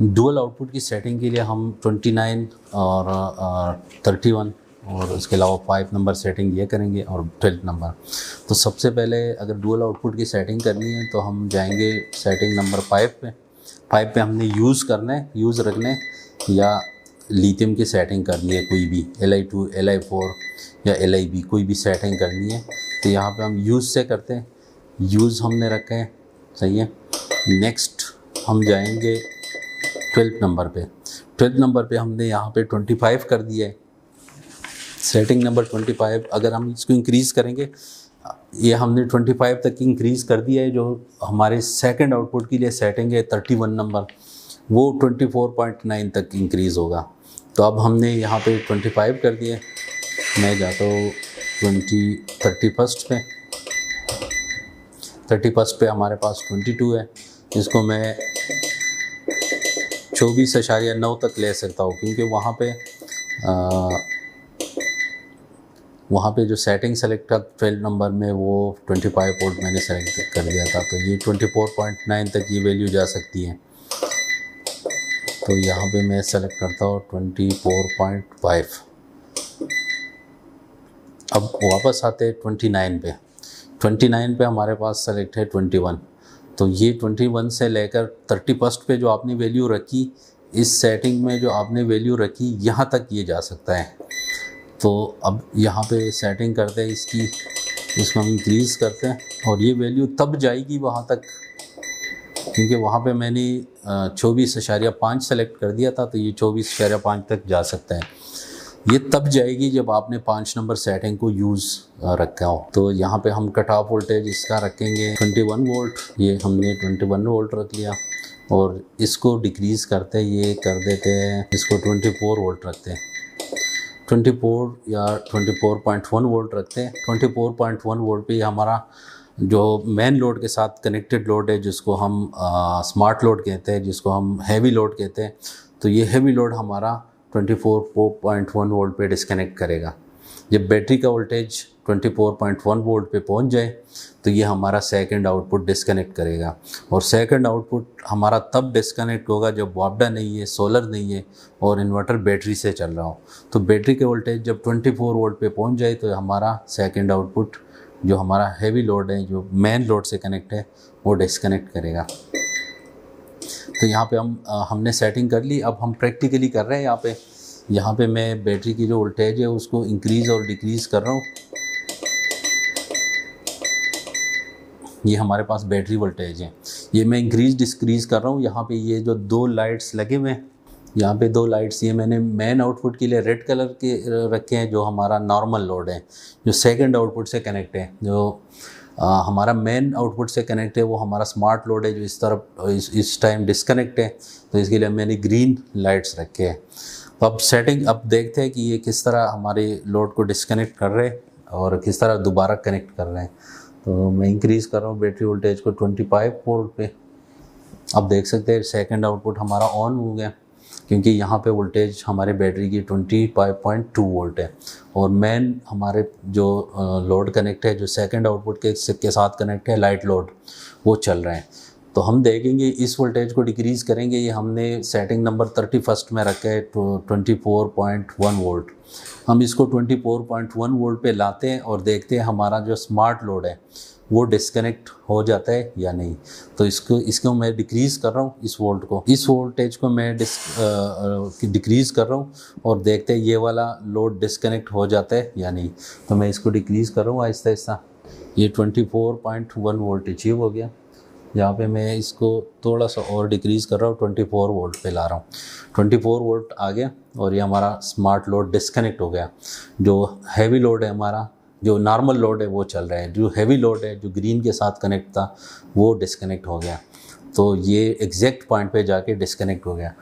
Dual output की setting के लिए हम 29 और 31 और उसके अलावा 5 नंबर सेटिंग ये करेंगे और 12 नंबर। तो सबसे पहले अगर डुअल आउटपुट की सेटिंग करनी है तो हम जाएंगे सेटिंग नंबर 5 पे। 5 पे हमने यूज़ करना है, यूज़ रखने या लिथियम की सेटिंग करनी है, कोई भी Li2 Li4 या Lib कोई भी सेटिंग करनी है। तो यहाँ पे हम यूज़ से करते हैं, यूज़ हमने रखे हैं, सही है। नेक्स्ट हम जाएंगे 12 नंबर पे। 12 नंबर पे हमने यहाँ पे 25 कर दिया है, सेटिंग नंबर 25। अगर हम इसको इंक्रीज़ करेंगे, ये हमने 25 तक इंक्रीज़ कर दिया है। जो हमारे सेकंड आउटपुट के लिए सेटिंग है 31 नंबर, वो 24.9 तक इंक्रीज़ होगा। तो अब हमने यहाँ पे 25 कर दिए। मैं जाता हूँ 31st पे। 31st पे हमारे पास 22 है, इसको मैं 24.9 तक ले सकता हूँ, क्योंकि वहाँ पे जो सेटिंग सेलेक्ट था 12 नंबर में वो 25 वोल्ट मैंने सेलेक्ट कर दिया था। तो ये 24.9 तक ये वैल्यू जा सकती है। तो यहाँ पे मैं सेलेक्ट करता हूँ 24.5। अब वापस आते हैं 29 पे। 29 पे हमारे पास सेलेक्ट है 21। तो ये 21 से लेकर 31st पे जो आपने वैल्यू रखी, इस सेटिंग में जो आपने वैल्यू रखी, यहाँ तक ये जा सकता है। तो अब यहाँ पे सेटिंग करते हैं इसकी, इसको हम इंक्रीज़ करते हैं और ये वैल्यू तब जाएगी वहाँ तक, क्योंकि वहाँ पे मैंने 24.5 सेलेक्ट कर दिया था। तो ये 24.5 तक जा सकता है। ये तब जाएगी जब आपने 5 नंबर सेटिंग को यूज़ रखा हो। तो यहाँ पे हम कट ऑफ वोल्टेज इसका रखेंगे 21 वोल्ट। ये हमने 21 वोल्ट रख लिया और इसको डिक्रीज़ करते ये कर देते हैं, इसको 24 वोल्ट रखते हैं। 24 या 24.1 वोल्ट रखते हैं। 24.1 वोल्ट पे हमारा जो मेन लोड के साथ कनेक्टेड लोड है, जिसको हम स्मार्ट लोड कहते हैं, जिसको हम हैवी लोड कहते हैं, तो ये हैवी लोड हमारा 24.1 वोल्ट पे डिस्कनेक्ट करेगा। जब बैटरी का वोल्टेज 24.1 वोल्ट पे पहुंच जाए तो ये हमारा सेकंड आउटपुट डिस्कनेक्ट करेगा। और सेकंड आउटपुट हमारा तब डिस्कनेक्ट होगा जब वापडा नहीं है, सोलर नहीं है और इन्वर्टर बैटरी से चल रहा हो। तो बैटरी के वोल्टेज जब 24 वोल्ट पे पहुंच जाए तो हमारा सेकंड आउटपुट, जो हमारा हैवी लोड है, जो मेन लोड से कनेक्ट है, वो डिस्कनेक्ट करेगा। तो यहाँ पे हमने सेटिंग कर ली। अब हम प्रैक्टिकली कर रहे हैं। यहाँ पे मैं बैटरी की जो वोल्टेज है उसको इंक्रीज़ और डिक्रीज़ कर रहा हूँ। ये हमारे पास बैटरी वोल्टेज है, ये मैं इंक्रीज़ डिक्रीज़ कर रहा हूँ। यहाँ पे ये जो 2 लाइट्स लगे हुए हैं, यहाँ पे 2 लाइट्स, ये मैंने मेन आउटपुट के लिए रेड कलर के रखे हैं, जो हमारा नॉर्मल लोड है, जो सेकंड आउटपुट से कनेक्ट है। जो हमारा मेन आउटपुट से कनेक्ट है वो हमारा स्मार्ट लोड है, जो इस तरफ इस टाइम डिस्कनेक्ट है। तो इसके लिए मैंने ग्रीन लाइट्स रखे हैं। तो अब देखते हैं कि ये किस तरह हमारे लोड को डिस्कनेक्ट कर रहे हैं और किस तरह दोबारा कनेक्ट कर रहे हैं। तो मैं इंक्रीज़ कर रहा हूँ बैटरी वोल्टेज को 25 वोल्ट पे। अब देख सकते हैं सेकंड आउटपुट हमारा ऑन हो गया, क्योंकि यहाँ पे वोल्टेज हमारे बैटरी की 25.2 वोल्ट है और मेन हमारे जो लोड कनेक्ट है, जो सेकंड आउटपुट के साथ कनेक्ट है, लाइट लोड, वो चल रहे हैं। तो हम देखेंगे इस वोल्टेज को डिक्रीज़ करेंगे। ये हमने सेटिंग नंबर 31 में रखा है 24.1 वोल्ट। हम इसको 24.1 वोल्ट पे लाते हैं और देखते हैं हमारा जो स्मार्ट लोड है वो डिस्कनेक्ट हो जाता है या नहीं। तो इसको मैं डिक्रीज़ कर रहा हूँ, इस वोल्टेज को मैं डिक्रीज़ कर रहा हूँ और देखते हैं ये वाला लोड डिस्कनेक्ट हो जाता है या नहीं। तो मैं इसको डिक्रीज़ कर रहा हूँ आहिस्ता आहिस्ता। ये 24.1 वोल्ट अचीव हो गया। यहाँ पे मैं इसको थोड़ा सा और डिक्रीज़ कर रहा हूँ, 24 वोल्ट पे ला रहा हूँ। 24 वोल्ट आ गया और ये हमारा स्मार्ट लोड डिस्कनेक्ट हो गया। जो हैवी लोड है हमारा, जो नॉर्मल लोड है वो चल रहा है, जो हैवी लोड है जो ग्रीन के साथ कनेक्ट था वो डिस्कनेक्ट हो गया। तो ये एग्जैक्ट पॉइंट पे जाके डिस्कनेक्ट हो गया।